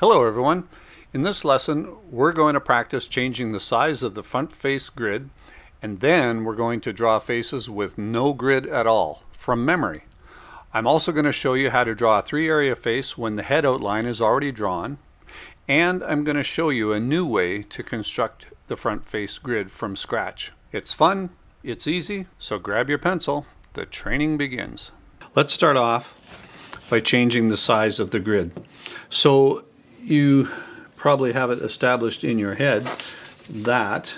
Hello everyone. In this lesson we're going to practice changing the size of the front face grid, and then we're going to draw faces with no grid at all from memory. I'm also going to show you how to draw a 3-area face when the head outline is already drawn, and I'm going to show you a new way to construct the front face grid from scratch. It's fun, it's easy, so grab your pencil. The training begins. Let's start off by changing the size of the grid. So you probably have it established in your head that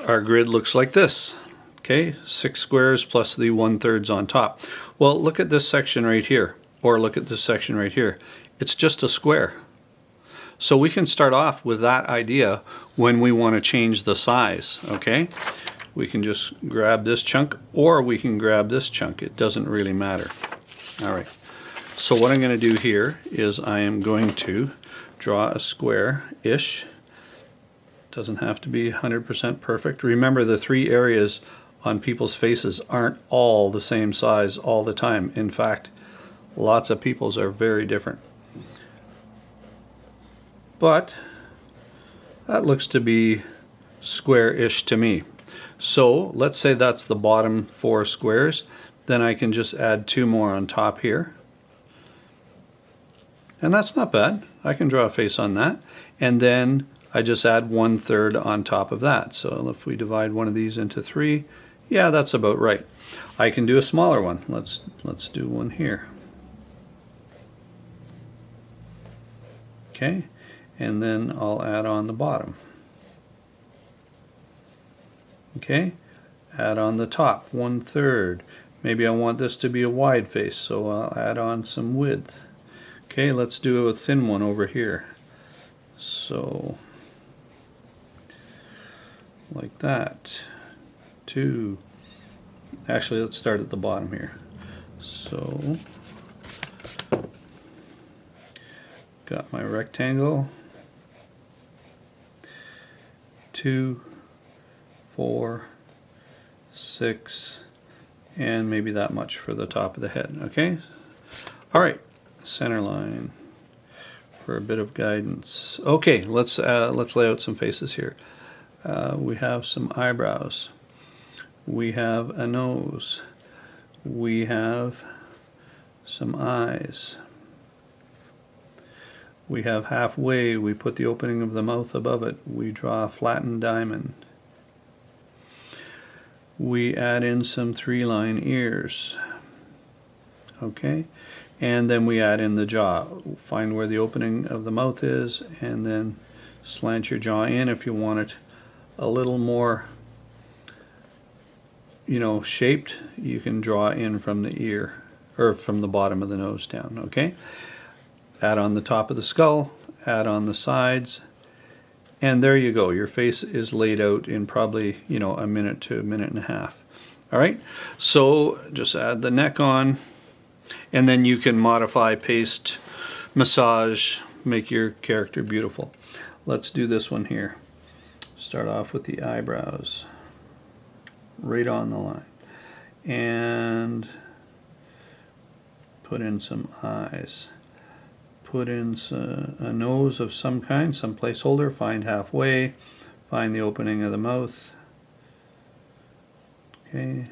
our grid looks like this. Okay, 6 squares plus the 1/3 on top. Well, look at this section right here, or look at this section right here. It's just a square. So we can start off with that idea when we want to change the size, okay? We can just grab this chunk, or we can grab this chunk. It doesn't really matter. All right, so what I'm going to do here is I am going to draw a square-ish. Doesn't have to be 100% perfect. Remember, the 3 areas on people's faces aren't all the same size all the time. In fact, lots of people's are very different. But that looks to be square-ish to me. So let's say that's the bottom 4 squares. Then I can just add 2 more on top here. And that's not bad. I can draw a face on that. And then I just add 1/3 on top of that. So if we divide one of these into 3, yeah, that's about right. I can do a smaller one. Let's do one here. Okay, and then I'll add on the bottom. Okay, add on the top 1/3. Maybe I want this to be a wide face, so I'll add on some width. Okay, let's do a thin one over here. So, like that. 2. Actually, let's start at the bottom here. So, got my rectangle. 2, 4, 6, and maybe that much for the top of the head. Okay, all right, center line for a bit of guidance. Okay, let's lay out some faces here. We have some eyebrows, we have a nose, we have some eyes, we have halfway, we put the opening of the mouth above it, we draw a flattened diamond. We add in some 3-line ears, okay, and then we add in the jaw. Find where the opening of the mouth is, and then slant your jaw in. If you want it a little more, shaped, you can draw in from the ear, or from the bottom of the nose down, okay. Add on the top of the skull, add on the sides, and there you go. Your face is laid out in probably, a minute to a minute and a half. All right, so just add the neck on, and then you can modify, paste, massage, make your character beautiful. Let's do this one here. Start off with the eyebrows, right on the line, and put in some eyes. Put in a nose of some kind, some placeholder, find halfway, find the opening of the mouth. Okay.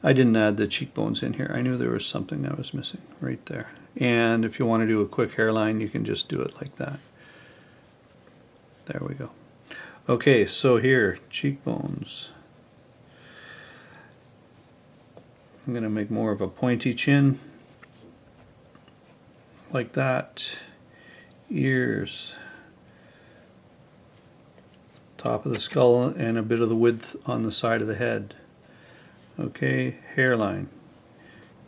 I didn't add the cheekbones in here. I knew there was something that was missing right there. And if you want to do a quick hairline, you can just do it like that. There we go. Okay, so here, cheekbones. I'm going to make more of a pointy chin, like that. Ears, top of the skull, and a bit of the width on the side of the head. Okay, hairline.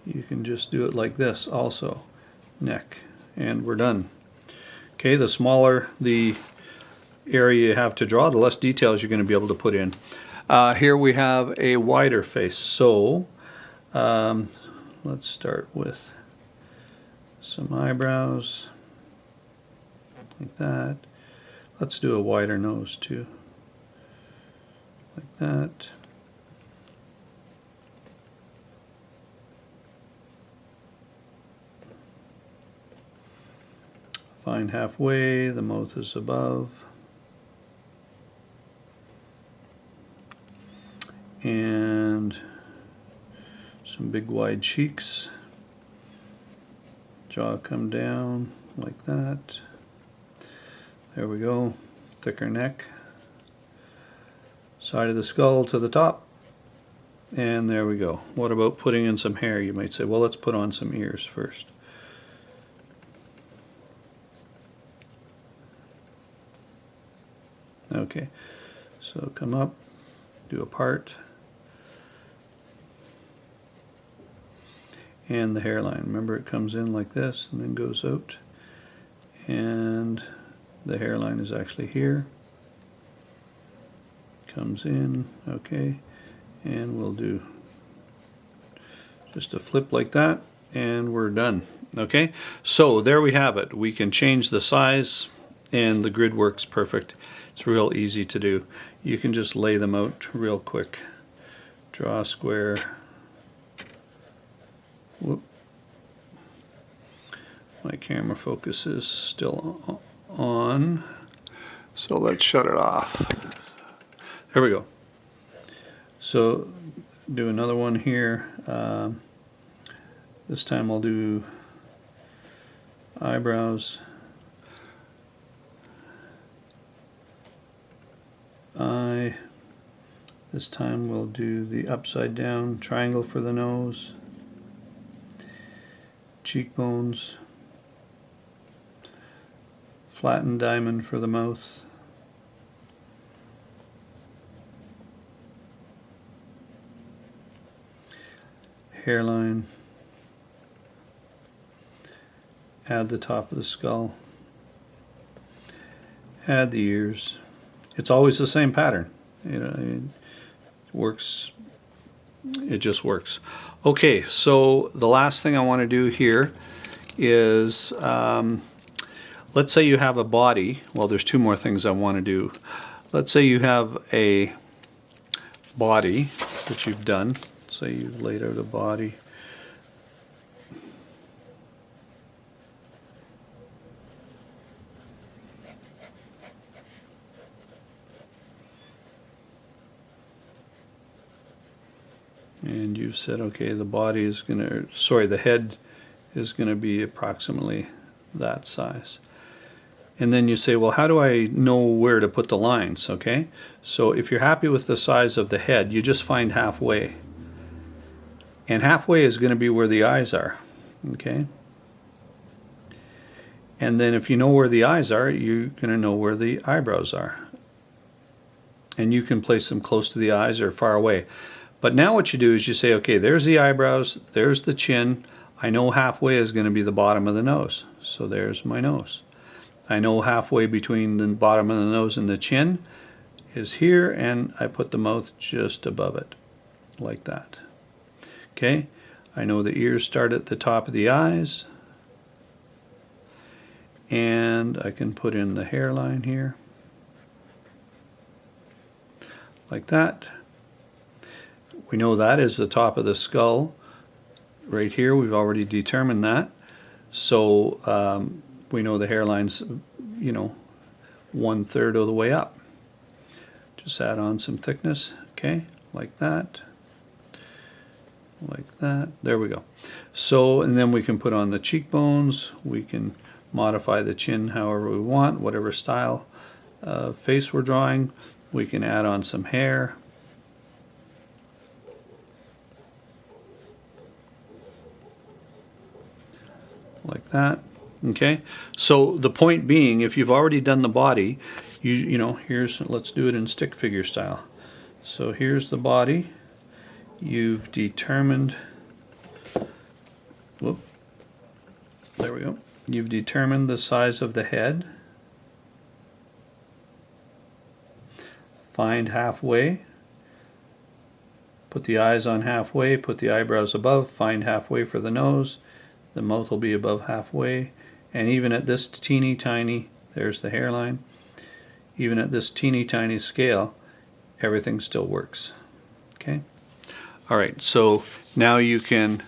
You can just do it like this also. Neck, and we're done. Okay, the smaller the area you have to draw, the less details you're going to be able to put in. Here we have a wider face, so let's start with some eyebrows, like that. Let's do a wider nose too, like that. Find halfway, the mouth is above. And some big wide cheeks. Jaw come down like that. There we go. Thicker neck. Side of the skull to the top. And there we go. What about putting in some hair? You might say, well, let's put on some ears first. Okay, so come up, do a part, and the hairline. Remember, it comes in like this and then goes out, and the hairline is actually here. Comes in, okay, and we'll do just a flip like that, and we're done. Okay, so there we have it. We can change the size, and the grid works perfect. It's real easy to do. You can just lay them out real quick. Draw a square. Whoop. My camera focus is still on, so let's shut it off. There we go. So do another one here. This time I'll do eyebrows. This time we'll do the upside down triangle for the nose, cheekbones, flattened diamond for the mouth, hairline, add the top of the skull, add the ears. It's always the same pattern. You know, it works. It just works. Okay, so the last thing I want to do here is, let's say you have a body. Well, there's two more things I want to do. Let's say you have a body that you've done. Say you've laid out a body. And you've said, okay, the body is going to, sorry, the head is going to be approximately that size. And then you say, well, how do I know where to put the lines? Okay, so if you're happy with the size of the head, you just find halfway. And halfway is going to be where the eyes are. Okay. And then if you know where the eyes are, you're going to know where the eyebrows are. And you can place them close to the eyes or far away. But now what you do is you say, okay, there's the eyebrows, there's the chin. I know halfway is going to be the bottom of the nose. So there's my nose. I know halfway between the bottom of the nose and the chin is here, and I put the mouth just above it, like that. Okay, I know the ears start at the top of the eyes, and I can put in the hairline here, like that. We know that is the top of the skull. Right here, we've already determined that. So we know the hairline's, you know, 1/3 of the way up. Just add on some thickness, okay, like that. Like that. There we go. So, and then we can put on the cheekbones. We can modify the chin however we want, whatever style face we're drawing. We can add on some hair. Like that. Okay, so the point being, if you've already done the body, you know, here's, let's do it in stick figure style. So here's the body. You've determined, whoop, there we go. You've determined the size of the head. Find halfway. Put the eyes on halfway, put the eyebrows above, find halfway for the nose. The mouth will be above halfway. And even at this teeny tiny, there's the hairline, even at this teeny tiny scale, everything still works. Okay? All right, so now you can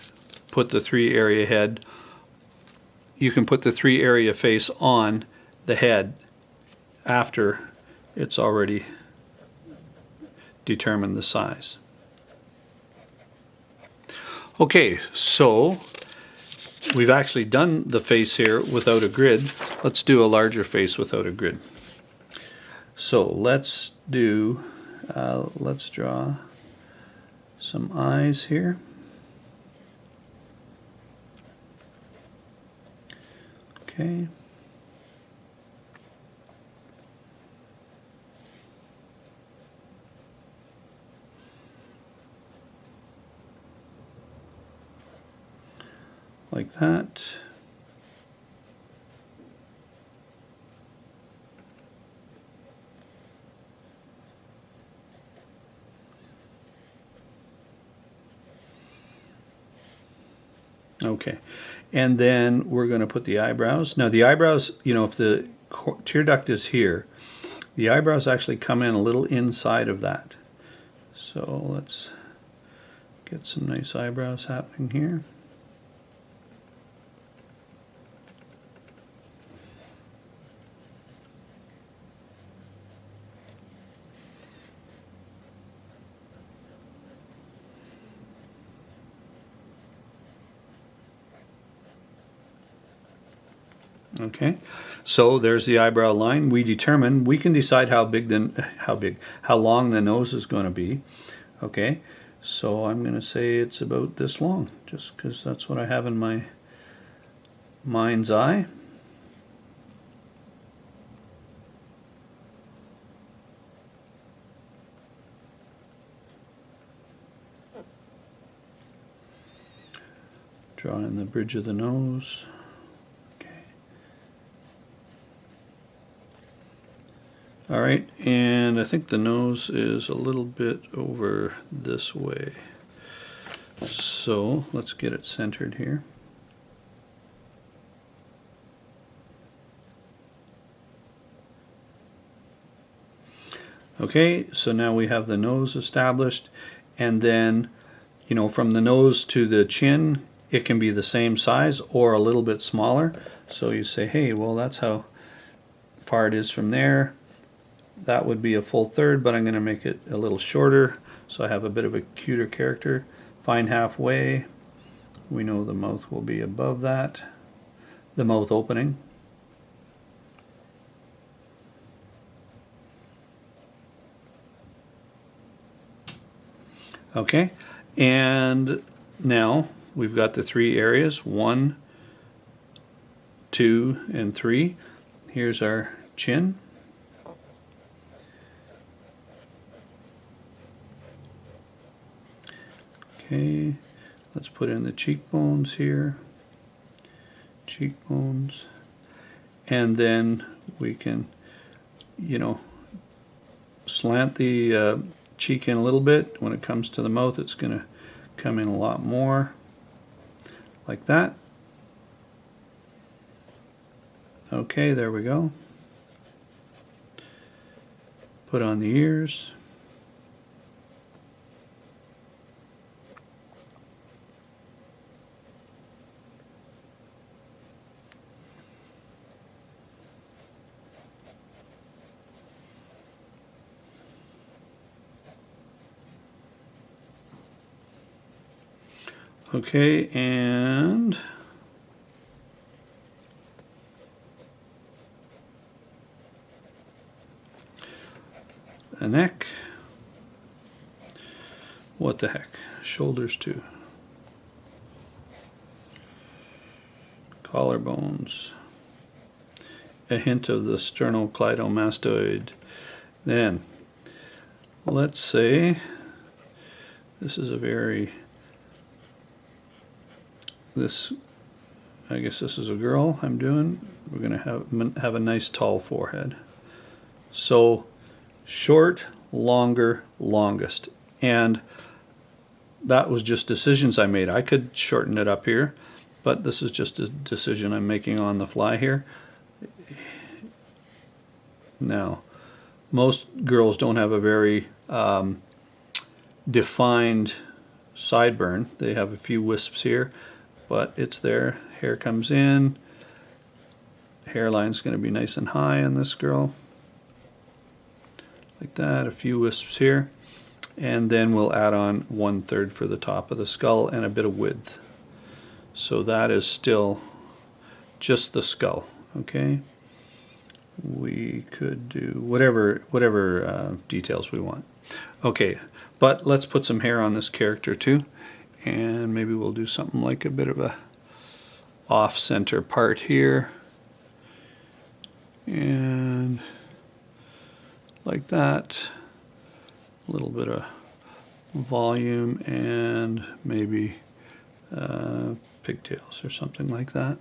put the 3 area head you can put the 3 area face on the head after it's already determined the size. Okay, so we've actually done the face here without a grid. Let's do a larger face without a grid. So let's draw some eyes here. Okay. Like that. Okay, and then we're going to put the eyebrows. Now the eyebrows, you know, if the tear duct is here, the eyebrows actually come in a little inside of that. So let's get some nice eyebrows happening here. Okay, so there's the eyebrow line. We can decide how long the nose is going to be. Okay, so I'm going to say it's about this long, just because that's what I have in my mind's eye. Draw in the bridge of the nose. All right, and I think the nose is a little bit over this way. So let's get it centered here. Okay, so now we have the nose established, and then, you know, from the nose to the chin, it can be the same size or a little bit smaller. So you say, hey, well, that's how far it is from there. That would be a full third, but I'm going to make it a little shorter so I have a bit of a cuter character. Find halfway. We know the mouth will be above that, the mouth opening. Okay, and now we've got the 3 areas, 1, 2, and 3. Here's our chin. Okay, let's put in the cheekbones here, cheekbones, and then we can, you know, slant the cheek in a little bit. When it comes to the mouth, it's going to come in a lot more, like that. Okay, there we go. Put on the ears. Okay, and a neck. What the heck? Shoulders too. Collarbones. A hint of the sternocleidomastoid. Then, let's say this is a very I guess this is a girl I'm doing. We're going to have a nice tall forehead. So short, longer, longest. And that was just decisions I made. I could shorten it up here, but this is just a decision I'm making on the fly here. Now, most girls don't have a very defined sideburn. They have a few wisps here, but it's there. Hair comes in, hairline's going to be nice and high on this girl. Like that, a few wisps here. And then we'll add on 1/3 for the top of the skull and a bit of width. So that is still just the skull, okay? We could do whatever details we want. Okay, but let's put some hair on this character too, and maybe we'll do something like a bit of a off-center part here, and like that. A little bit of volume and maybe pigtails or something like that.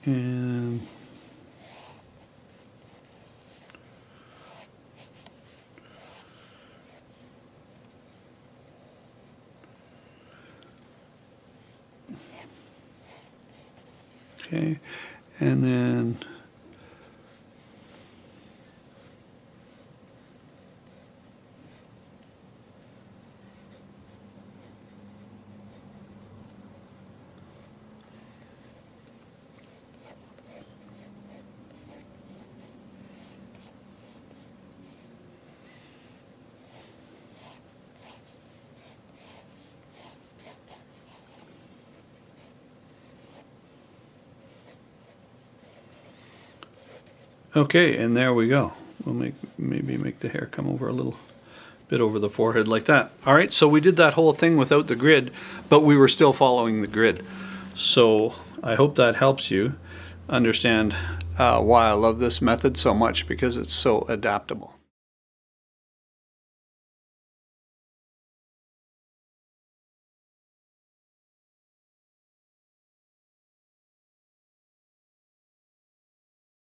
And okay, and then okay, and there we go. We'll maybe make the hair come over a little bit over the forehead like that. All right, so we did that whole thing without the grid, but we were still following the grid. So I hope that helps you understand why I love this method so much, because it's so adaptable.